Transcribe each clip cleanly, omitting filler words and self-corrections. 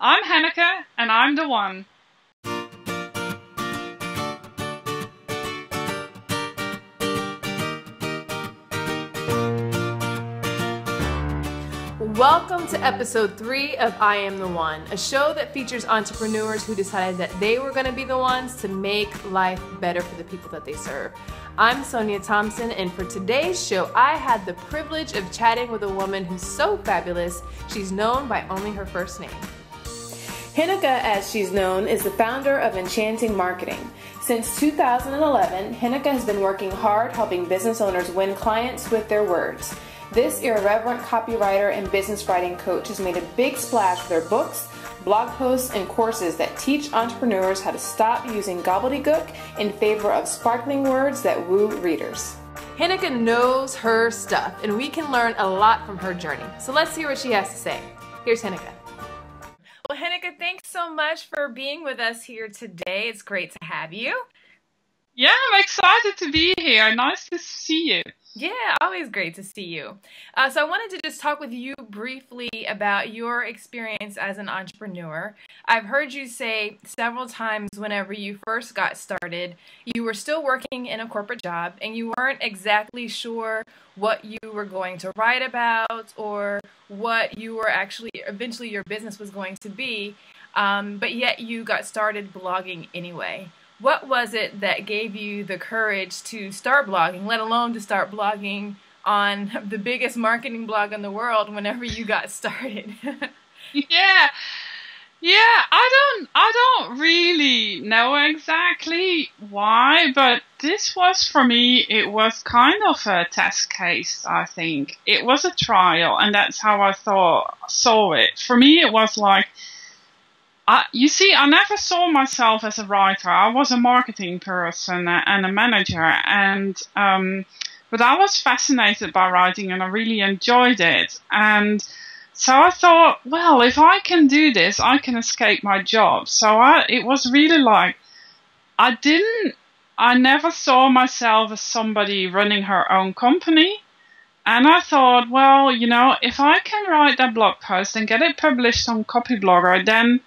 I'm Henneke, and I'm the one. Welcome to episode 3 of I Am the One, a show that features entrepreneurs who decided that they were going to be the ones to make life better for the people that they serve. I'm Sonia Thompson, and for today's show, I had the privilege of chatting with a woman who's so fabulous, she's known by only her first name. Henneke, as she's known, is the founder of Enchanting Marketing. Since 2011, Henneke has been working hard helping business owners win clients with their words. This irreverent copywriter and business writing coach has made a big splash with her books, blog posts, and courses that teach entrepreneurs how to stop using gobbledygook in favor of sparkling words that woo readers. Henneke knows her stuff, and we can learn a lot from her journey. So let's hear what she has to say. Here's Henneke. Well, Henneke, thanks so much for being with us here today. It's great to have you. Yeah, I'm excited to be here. Nice to see you. Yeah, always great to see you. So I wanted to just talk with you briefly about your experience as an entrepreneur. I've heard you say several times whenever you first got started, you were still working in a corporate job and you weren't exactly sure what you were going to write about or what you were actually, eventually your business was going to be, but yet you got started blogging anyway. What was it that gave you the courage to start blogging, let alone to start blogging on the biggest marketing blog in the world whenever you got started? Yeah, I don't really know exactly why, but this was, for me, it was kind of a test case, I think. It was a trial, and that's how I saw it. For me, it was like, you see, I never saw myself as a writer. I was a marketing person and a manager, and but I was fascinated by writing and I really enjoyed it. And so I thought, well, if I can do this, I can escape my job. So it was really like, I never saw myself as somebody running her own company. And I thought, well, you know, if I can write that blog post and get it published on Copyblogger, then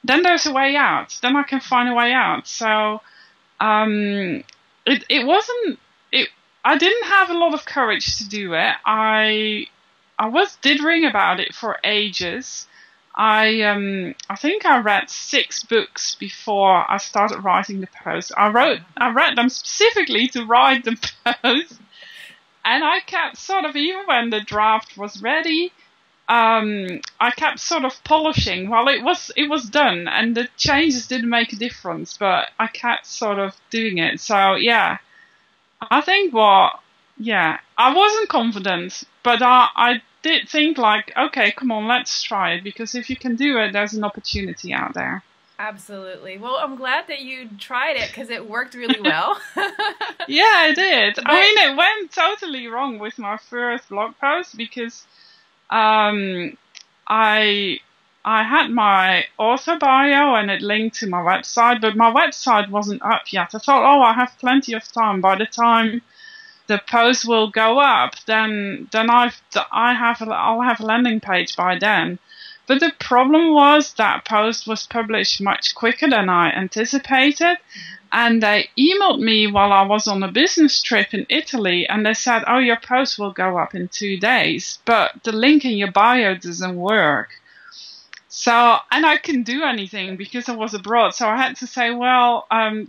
there's a way out. Then I can find a way out. So it wasn't. I didn't have a lot of courage to do it. I was dithering about it for ages. I think I read 6 books before I started writing the post. I read them specifically to write the post, and I kept sort of, even when the draft was ready, I kept sort of polishing. Well, it was done, and the changes didn't make a difference, but I kept sort of doing it. So yeah, I think I wasn't confident, but I did think like, okay, come on, let's try it, because if you can do it, there's an opportunity out there. Absolutely. Well, I'm glad that you tried it because it worked really well. Yeah, it did. I mean, it went totally wrong with my first blog post because I had my author bio and it linked to my website, but my website wasn't up yet. I thought, oh, I have plenty of time. By the time the post will go up, then I'll have a landing page by then. But the problem was that post was published much quicker than I anticipated. And they emailed me while I was on a business trip in Italy, and they said, oh, your post will go up in 2 days, but the link in your bio doesn't work. So, and I couldn't do anything because I was abroad. So I had to say, well,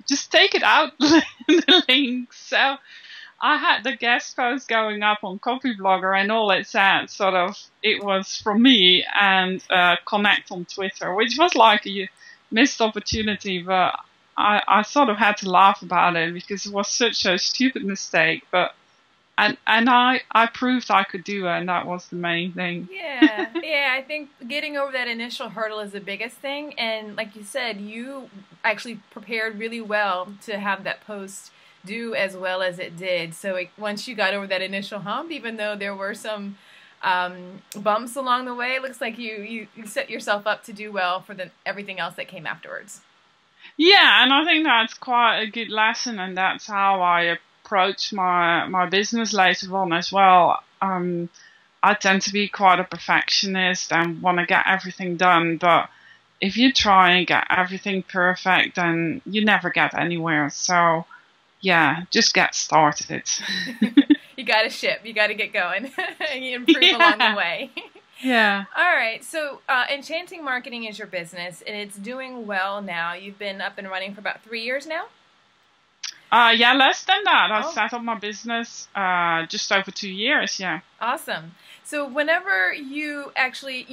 just take it out, the link. So I had the guest post going up on Copyblogger, and all it said, sort of, it was from me and connect on Twitter, which was like a missed opportunity, but I sort of had to laugh about it because it was such a stupid mistake, but and I proved I could do it, and that was the main thing. Yeah, I think getting over that initial hurdle is the biggest thing, and like you said, you actually prepared really well to have that post do as well as it did. So once you got over that initial hump, even though there were some bumps along the way, it looks like you set yourself up to do well for everything else that came afterwards. Yeah, and I think that's quite a good lesson, and that's how I approach my business later on as well. I tend to be quite a perfectionist and want to get everything done, but if you try and get everything perfect, then you never get anywhere. So yeah, just get started. You got to ship. You got to get going. And you improve along the way. Yeah. All right. So Enchanting Marketing is your business, and it's doing well now. You've been up and running for about 3 years now? Yeah, less than that. I set up my business just over 2 years, yeah. Awesome. So whenever you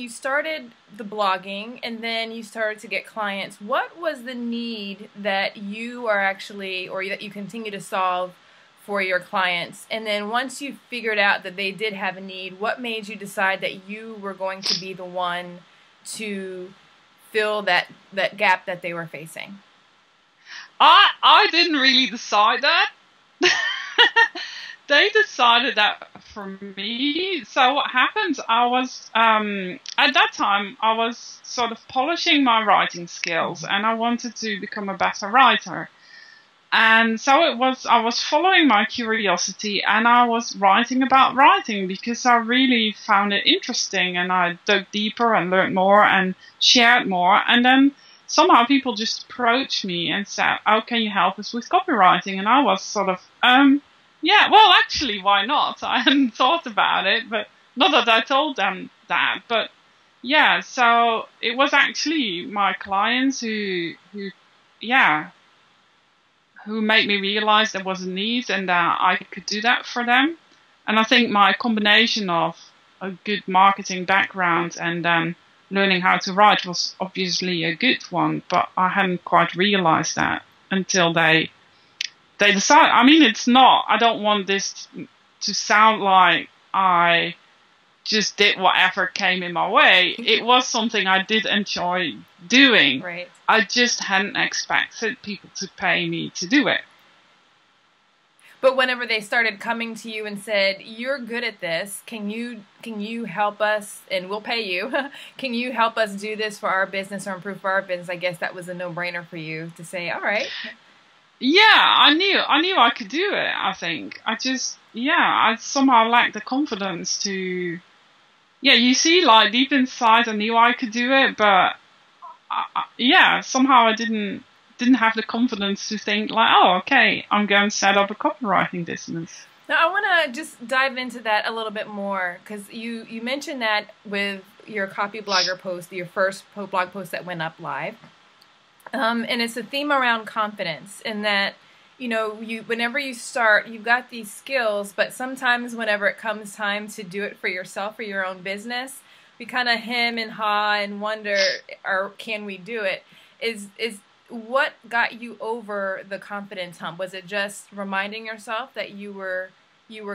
started the blogging and then you started to get clients, what was the need that you are actually, or that you continue to solve for your clients? And then once you figured out that they did have a need, what made you decide that you were going to be the one to fill that gap that they were facing? I didn't really decide that. They decided that for me. So what happened, I was, at that time, I was sort of polishing my writing skills, and I wanted to become a better writer. And so I was following my curiosity, and I was writing about writing because I really found it interesting, and I dug deeper and learned more and shared more. And then somehow people just approached me and said, "Oh, can you help us with copywriting?" And I was sort of, yeah, well, actually, why not? I hadn't thought about it, but not that I told them that. But yeah, so it was actually my clients who made me realize there was a need and that I could do that for them. And I think my combination of a good marketing background and then learning how to write was obviously a good one, but I hadn't quite realized that until they decide. I mean, it's not, I don't want this to sound like I just did whatever came in my way. It was something I did enjoy doing. Right. I just hadn't expected people to pay me to do it. But whenever they started coming to you and said, "You're good at this, can you help us, and we'll pay you, can you help us do this for our business or improve for our business?" I guess that was a no-brainer for you to say, "All right." Yeah, I knew I could do it, I think. I somehow lacked the confidence to, you see, like deep inside I knew I could do it, but somehow I didn't have the confidence to think like, "Oh, okay, I'm going to set up a copywriting business." Now, I want to just dive into that a little bit more, because you mentioned that with your copy blogger post, your first blog post that went up live. And it's a theme around confidence, in that, whenever you start, you've got these skills, but sometimes whenever it comes time to do it for yourself or your own business, we kind of hem and haw and wonder, or can we do it? Is what got you over the confidence hump? Was it just reminding yourself that you were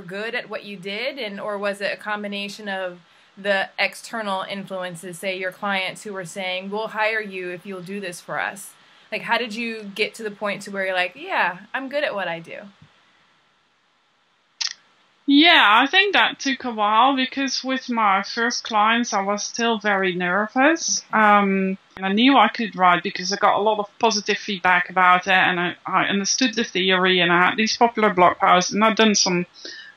good at what you did, or was it a combination of the external influences, say your clients who were saying, "We'll hire you if you'll do this for us"? Like, how did you get to the point to where you're like, "Yeah, I'm good at what I do"? Yeah, I think that took a while, because with my first clients, I was still very nervous. And I knew I could write because I got a lot of positive feedback about it, and I understood the theory, and I had these popular blog posts, and I'd done some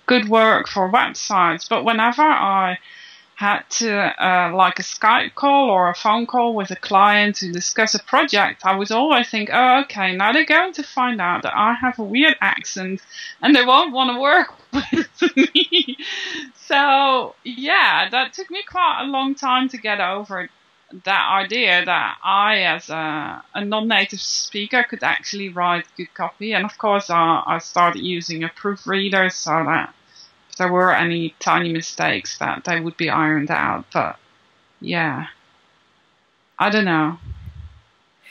good work for websites. But whenever I had to, like a Skype call or a phone call with a client to discuss a project, I would always think, "Oh, okay, now they're going to find out that I have a weird accent and they won't want to work with me." So, yeah, that took me quite a long time to get over that idea that I, as a non-native speaker, could actually write good copy. And of course, I started using a proofreader so that if there were any tiny mistakes, that they would be ironed out. But yeah, I don't know.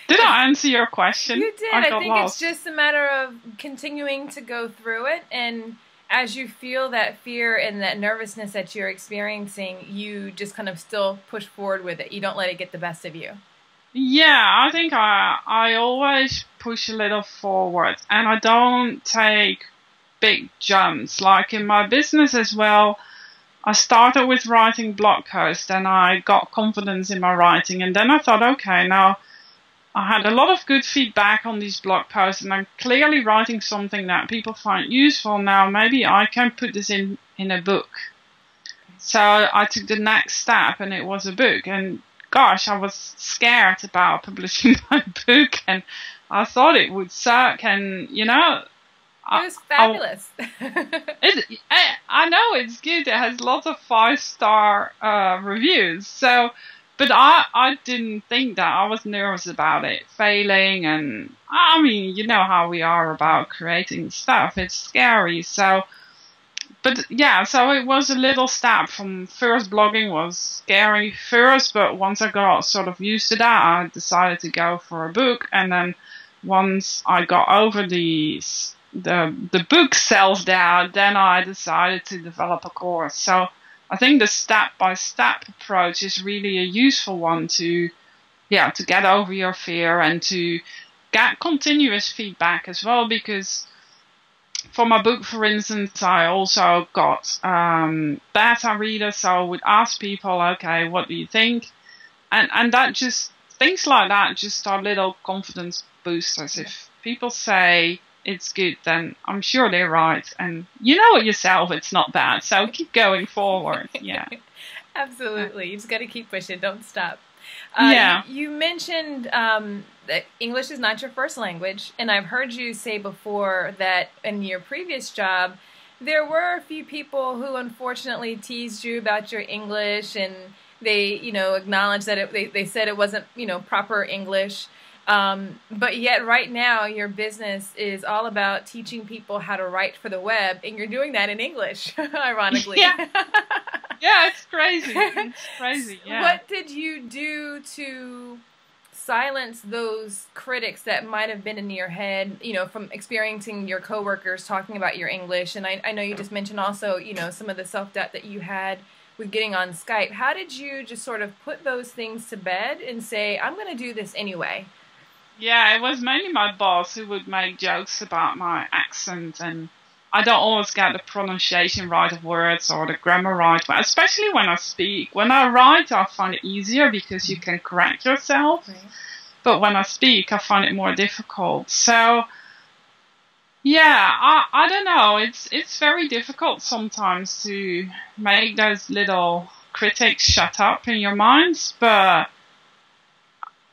Did I answer your question? You did. I think lost. It's just a matter of continuing to go through it, and as you feel that fear and that nervousness that you're experiencing, you just kind of still push forward with it. You don't let it get the best of you. Yeah, I think I always push a little forward, and I don't take big jumps. Like in my business as well, I started with writing blog posts, and I got confidence in my writing, and then I thought, okay, now I had a lot of good feedback on these blog posts, and I'm clearly writing something that people find useful. Now maybe I can put this in a book. So I took the next step, and it was a book. And gosh, I was scared about publishing my book, and I thought it would suck, and you know, it was fabulous. I know it's good. It has lots of 5-star reviews. So, but I didn't think that. I was nervous about it failing, and I mean, you know how we are about creating stuff. It's scary. So, but yeah, so it was a little step from first. Blogging was scary first, but once I got sort of used to that, I decided to go for a book, and then once I got over the book self-doubt, then I decided to develop a course. So I think the step-by-step approach is really a useful one to get over your fear and to get continuous feedback as well, because for my book, for instance, I also got beta readers, so I would ask people, okay, what do you think? And that just, things like that just are little confidence boosters. If people say it's good, then I'm sure they're right. And you know it yourself, it's not bad. So keep going forward. Yeah. Absolutely. You just got to keep pushing. Don't stop. You mentioned that English is not your first language. And I've heard you say before that in your previous job, there were a few people who unfortunately teased you about your English, and they, acknowledged that they said it wasn't, proper English. But yet right now your business is all about teaching people how to write for the web, and you're doing that in English, ironically. Yeah. Yeah, it's crazy. It's crazy. Yeah. What did you do to silence those critics that might have been in your head, from experiencing your coworkers talking about your English? And I know you just mentioned also, some of the self-doubt that you had with getting on Skype. How did you just sort of put those things to bed and say, I'm going to do this anyway? Yeah, it was mainly my boss who would make jokes about my accent, and I don't always get the pronunciation right of words or the grammar right, but especially when I speak. When I write, I find it easier because you can correct yourself. Right. But when I speak, I find it more difficult. So, yeah, I don't know. It's very difficult sometimes to make those little critics shut up in your minds, but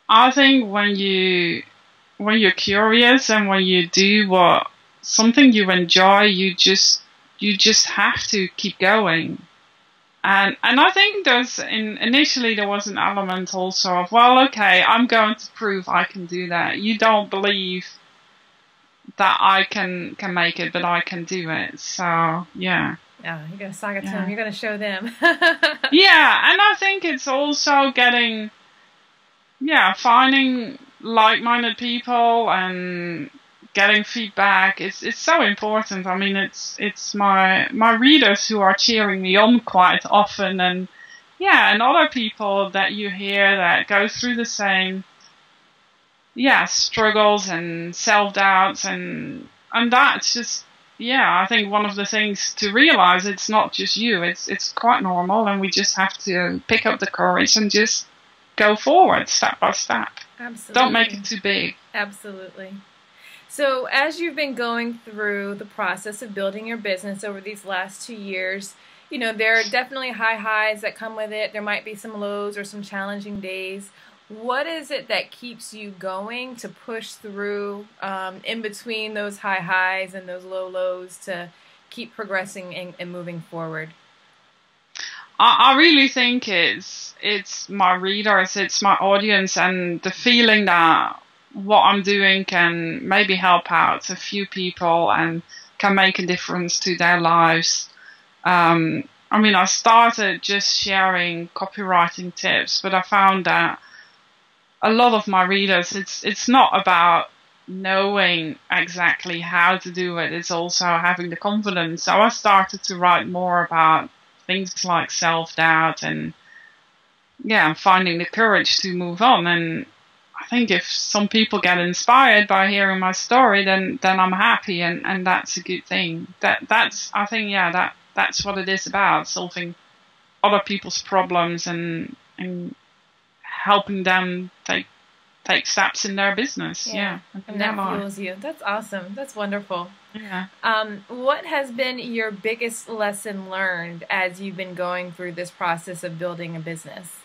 I think when you're curious and when you do something you enjoy, you just have to keep going. And I think initially there was an element also of, well, okay, I'm going to prove I can do that. You don't believe that I can make it, but I can do it. So yeah. Yeah, you're gonna suck it to them. You're gonna show them. Yeah, and I think it's also finding like-minded people and getting feedback. It's so important. I mean, it's my readers who are cheering me on quite often, and other people that you hear that go through the same struggles and self-doubts, and that's just I think one of the things to realize, it's not just you. It's quite normal, and we just have to pick up the courage and just go forward step by step. Absolutely. Don't make it too big. Absolutely. So as you've been going through the process of building your business over these last 2 years, there are definitely high highs that come with it. There might be some lows or some challenging days. What is it that keeps you going to push through in between those high highs and those low lows to keep progressing and moving forward? I really think it's my readers, it's my audience, and the feeling that what I'm doing can maybe help out a few people and can make a difference to their lives. I mean, I started just sharing copywriting tips, but I found that a lot of my readers, it's not about knowing exactly how to do it. It's also having the confidence. So I started to write more about things like self-doubt and finding the courage to move on. And I think if some people get inspired by hearing my story, then I'm happy, and that's a good thing. That's what it is about, solving other people's problems and helping them take steps in their business. And that fuels you. That's awesome. That's wonderful. Yeah. What has been your biggest lesson learned as you've been going through this process of building a business?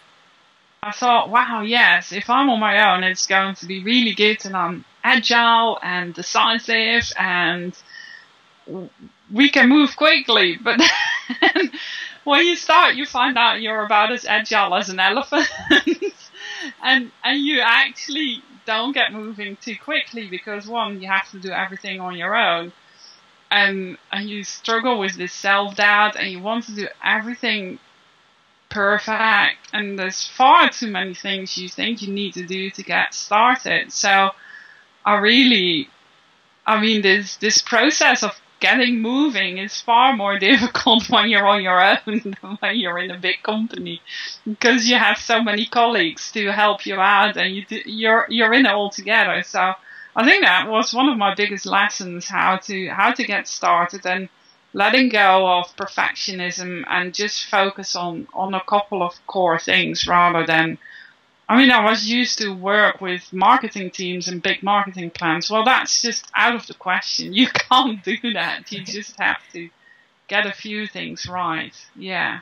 I thought, wow, yes, if I'm on my own, it's going to be really good, and I'm agile and decisive, and we can move quickly. But when you start, you find out you're about as agile as an elephant, and you actually don't get moving too quickly because, one, you have to do everything on your own, and you struggle with this self-doubt, and you want to do everything perfect, and there's far too many things you think you need to do to get started. So this process of getting moving is far more difficult when you're on your own than when you're in a big company, because you have so many colleagues to help you out, and you're in it all together. So I think that was one of my biggest lessons, how to get started, and letting go of perfectionism and just focus on a couple of core things rather than, I was used to work with marketing teams and big marketing plans. Well, that's just out of the question. You can't do that. You just have to get a few things right. Yeah.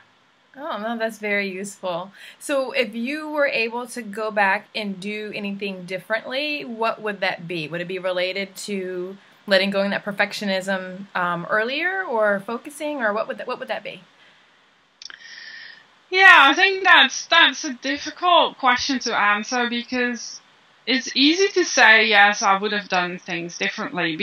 Oh, no, that's very useful. So if you were able to go back and do anything differently, what would that be? Would it be related to letting go of that perfectionism earlier, or focusing, or what would that be? Yeah, I think that's a difficult question to answer, because it's easy to say, yes, I would have done things differently,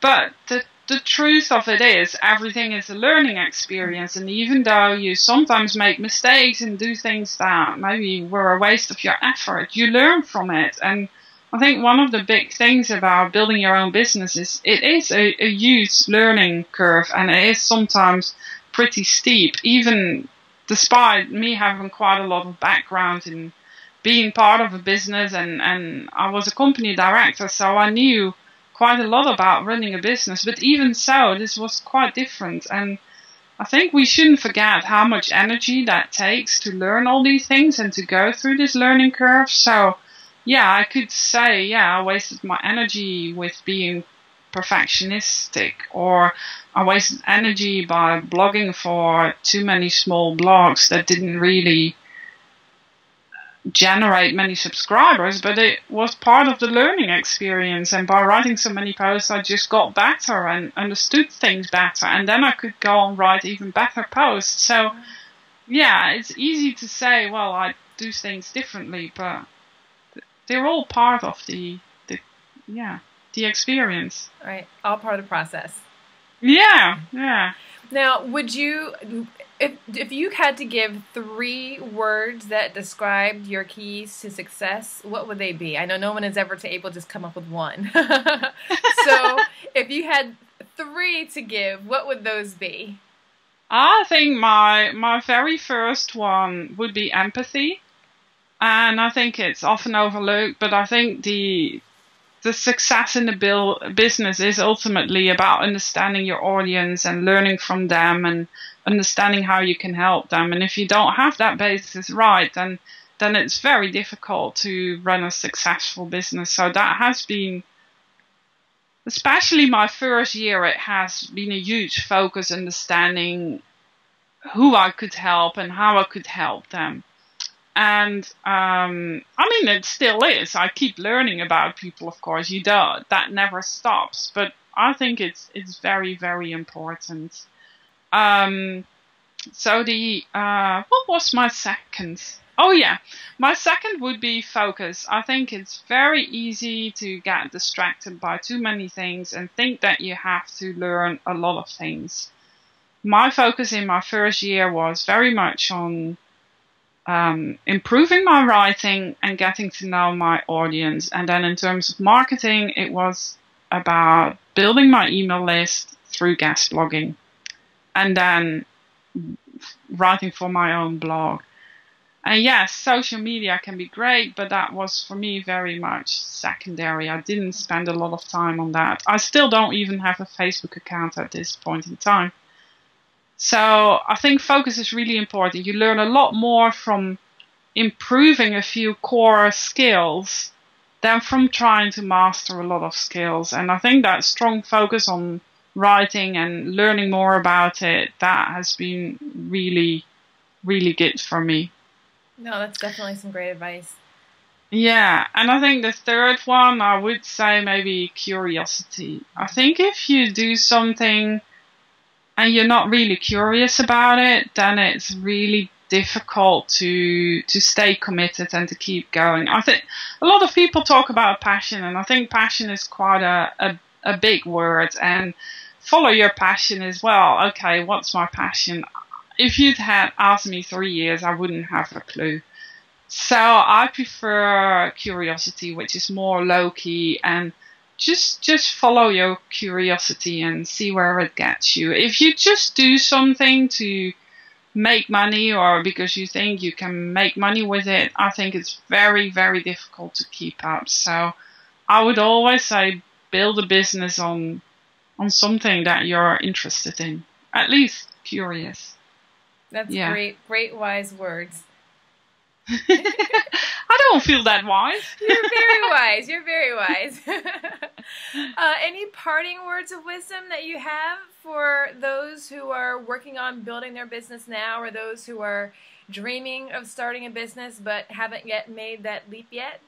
but the truth of it is, everything is a learning experience, and even though you sometimes make mistakes and do things that maybe were a waste of your effort, you learn from it. And I think one of the big things about building your own business is it is a huge learning curve, and it is sometimes pretty steep, even despite me having quite a lot of background in being part of a business, and I was a company director, so I knew quite a lot about running a business. But even so, this was quite different, and I think we shouldn't forget how much energy that takes to learn all these things and to go through this learning curve. So yeah, I could say, yeah, I wasted my energy with being perfectionistic, or I wasted energy by blogging for too many small blogs that didn't really generate many subscribers, but it was part of the learning experience. And by writing so many posts, I just got better and understood things better, and then I could go and write even better posts. So yeah, it's easy to say, well, I do things differently, but they're all part of the experience. Right, all part of the process. Yeah. Now, would you, if you had to give 3 words that described your keys to success, what would they be? I know no one is ever able to just come up with one. So if you had 3 to give, what would those be? I think my very first one would be empathy. And I think it's often overlooked, but I think the success in the business is ultimately about understanding your audience and learning from them and understanding how you can help them. And if you don't have that basis right, then it's very difficult to run a successful business. So that has been, especially my first year, it has been a huge focus, understanding who I could help and how I could help them. And it still is. I keep learning about people, of course. That never stops. But I think it's very, very important. So what was my second? Oh yeah, my second would be focus. I think it's very easy to get distracted by too many things and think that you have to learn a lot of things. My focus in my first year was very much on improving my writing and getting to know my audience. And then in terms of marketing, it was about building my email list through guest blogging, and then writing for my own blog. And yes, social media can be great, but that was for me very much secondary. I didn't spend a lot of time on that. I still don't even have a Facebook account at this point in time. So I think focus is really important. You learn a lot more from improving a few core skills than from trying to master a lot of skills. And I think that strong focus on writing and learning more about it, that has been really, really good for me. No, that's definitely some great advice. Yeah, and I think the third one, I would say maybe curiosity. I think if you do something and you're not really curious about it, then it's really difficult to stay committed and to keep going. I think a lot of people talk about passion, and I think passion is quite a big word, and follow your passion as well. Okay, what's my passion? If you'd had asked me 3 years, I wouldn't have a clue. So I prefer curiosity, which is more low-key, and just follow your curiosity and see where it gets you. If you just do something to make money or because you think you can make money with it, I think it's very, very difficult to keep up. So I would always say build a business on something that you're interested in, at least curious. That's great wise words. I don't feel that wise. You're very wise. You're very wise. Any parting words of wisdom that you have for those who are working on building their business now, or those who are dreaming of starting a business but haven't yet made that leap yet?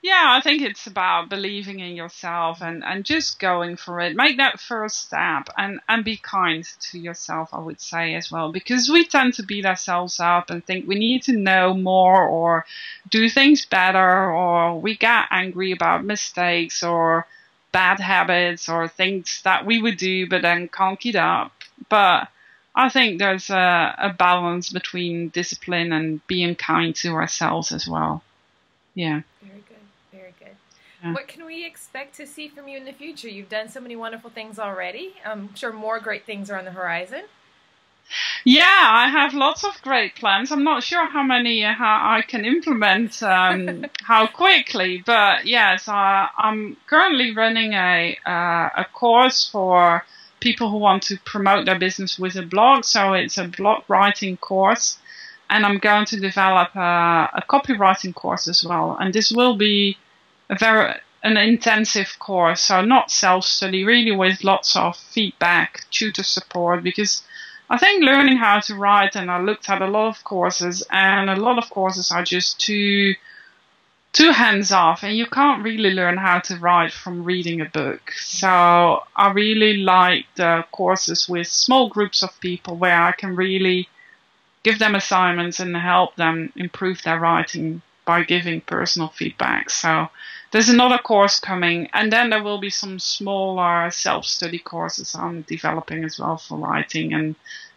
Yeah, I think it's about believing in yourself and just going for it. Make that first step and be kind to yourself, I would say, as well. Because we tend to beat ourselves up and think we need to know more or do things better, or we get angry about mistakes or bad habits or things that we would do but then can't keep up. But I think there's a balance between discipline and being kind to ourselves as well. Yeah. Very good. Very good. Yeah. What can we expect to see from you in the future? You've done so many wonderful things already. I'm sure more great things are on the horizon. Yeah, I have lots of great plans. I'm not sure how many I can implement how quickly, but yes, I'm currently running a course for people who want to promote their business with a blog. So it's a blog writing course. And I'm going to develop a copywriting course as well. And this will be an intensive course, so not self-study, really with lots of feedback, tutor support, because I think learning how to write, and I looked at a lot of courses, and a lot of courses are just too hands-off, and you can't really learn how to write from reading a book. So I really like the courses with small groups of people where I can really give them assignments and help them improve their writing by giving personal feedback. So there's another course coming, and then there will be some smaller self-study courses I'm developing as well for writing and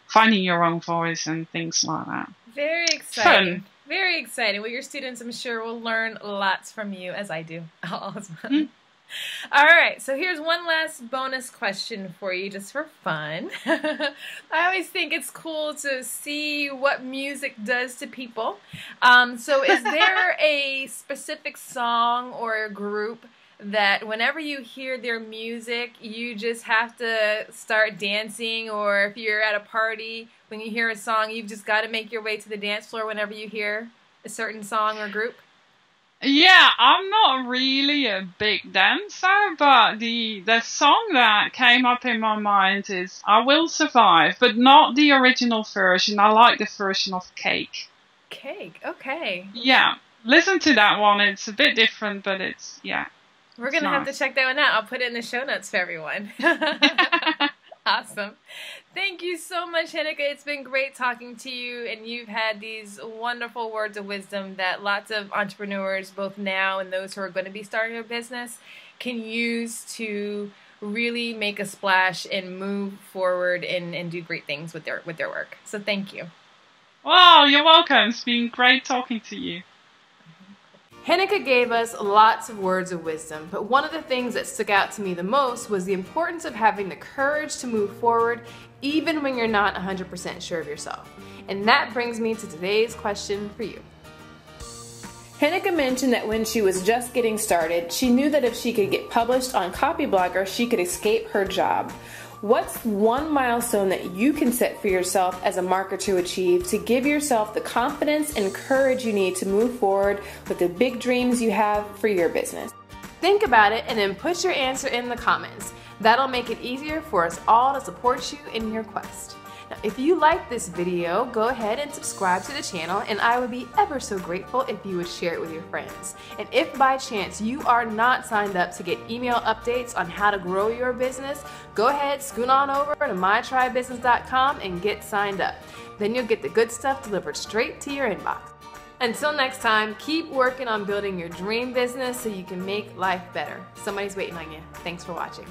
finding your own voice and things like that. Very exciting. Fun. Very exciting. Well, your students, I'm sure, will learn lots from you, as I do. All right, so here's one last bonus question for you, just for fun. I always think it's cool to see what music does to people. So is there a specific song or a group that whenever you hear their music, you just have to start dancing? Or if you're at a party, when you hear a song, you've just got to make your way to the dance floor whenever you hear a certain song or group? Yeah, I'm not really a big dancer, but the song that came up in my mind is I Will Survive, but not the original version. I like the version of Cake. Cake, okay. Yeah, listen to that one. It's a bit different, but it's, yeah. We're going to have to check that one out. I'll put it in the show notes for everyone. Awesome. Thank you so much, Henneke. It's been great talking to you, and you've had these wonderful words of wisdom that lots of entrepreneurs, both now and those who are going to be starting a business, can use to really make a splash and move forward and do great things with their work. So thank you. Wow, you're welcome. It's been great talking to you. Henneke gave us lots of words of wisdom, but one of the things that stuck out to me the most was the importance of having the courage to move forward even when you're not 100% sure of yourself. And that brings me to today's question for you. Henneke mentioned that when she was just getting started, she knew that if she could get published on Copyblogger, she could escape her job. What's one milestone that you can set for yourself as a marketer to achieve to give yourself the confidence and courage you need to move forward with the big dreams you have for your business? Think about it and then put your answer in the comments. That'll make it easier for us all to support you in your quest. Now, if you like this video, go ahead and subscribe to the channel, and I would be ever so grateful if you would share it with your friends. And if by chance you are not signed up to get email updates on how to grow your business, go ahead, scoot on over to mytrybusiness.com and get signed up. Then you'll get the good stuff delivered straight to your inbox. Until next time, keep working on building your dream business so you can make life better. Somebody's waiting on you. Thanks for watching.